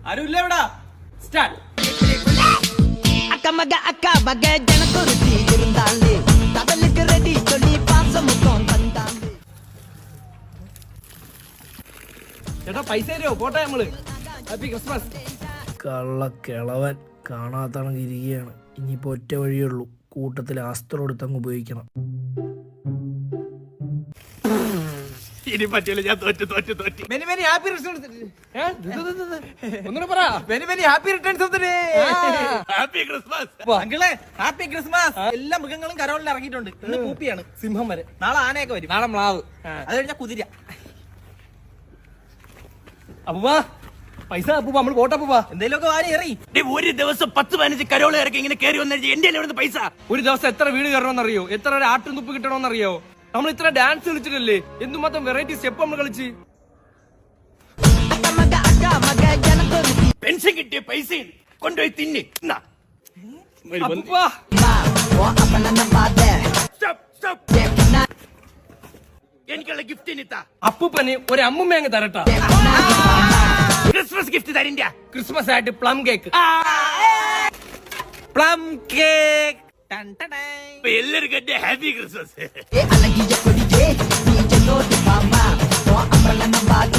ആരുമില്ല ഇവിടെ. സ്റ്റാർട്ട്. அக்கா மக ஜனக்குருத்தி இருந்தாலே கடலுக்கு ரெடி சொல்லி பாசமுத்தம் தந்தாலே. ചേട്ടാ പൈസ തരുമോ? പോട്ടെ നമ്മള്. Happy Christmas. കള്ളക്കിളവൻ കാണാത്തണക്ക് ഇരിക്കുകയാണ്. ഇനിയിപ്പോൾ ഒറ്റ വഴിയുള്ളൂ, കൂട്ടത്തിൽ അസ്ത്രം എടുത്തങ്ങ് ഉപയോഗിക്കണം. ഇനി പറ്റില്ല, ഞാൻ തോറ്റു. Many many happy returns. ഒന്നുകൂടെ പറ. Many many happy returns. Happy Christmas. അങ്കിളെ ഹാപ്പി ക്രിസ്മസ്. എല്ലാ മൃഗങ്ങളും കരോളിൽ ഇറങ്ങിയിട്ടുണ്ട്. ഇന്ന് പൂപ്പിയാണ്, സിംഹം വരെ. നാളെ ആനയൊക്കെ വരും. നാളെ മ്ലാവ്, അത് കഴിഞ്ഞാൽ കുതിര. അപ്പൂപ്പാ പൈസ. അപ്പൂപ്പാ നമ്മൾ പോട്ടെ. അപ്പൂപ്പാ എന്തെങ്കിലുമൊക്കെ വാരി എറി. ഒരു ദിവസം 10-15 കരോള് ഇറക്കി ഇങ്ങനെ കയറി വന്നു. എന്റെ എവിടെ പൈസ? ഒരു ദിവസം എത്ര വീട് കയറണമെന്നറിയോ? എത്ര ഒരു ആട്ടും തുപ്പ് കിട്ടണമെന്നറിയോ? നമ്മൾ ഇത്ര ഡാൻസ് കളിച്ചിട്ടല്ലേ? എന്തുമാത്രം വെറൈറ്റി സ്റ്റെപ്പ് നമ്മൾ കളിച്ച്. அக்கா மக ஜனக்குருத்தி പെൻഷൻ കിട്ടിയ പൈസ കൊണ്ടുപോയി തിന്നി. അപ്പൂപ്പാ ஓ அப்பன நம்பாத എനിക്കുള്ള ഗിഫ്റ്റ് ഇനിത്താ. അപ്പൂപ്പന് ഒരു അമ്മുമ്മ അങ്ങ് തരട്ടാ. ക്രിസ്മസ് ഗിഫ്റ്റ് തരില്ല. ക്രിസ്മസ് ആയിട്ട് പ്ലം കേക്ക്. Plum cake. എല്ലാവർക്കും എന്റെ ഹാപ്പി ക്രിസ്മസ്. அழகிய கொடியே நீ ஜனோடு பாமா ஓ அப்பன நம்பாத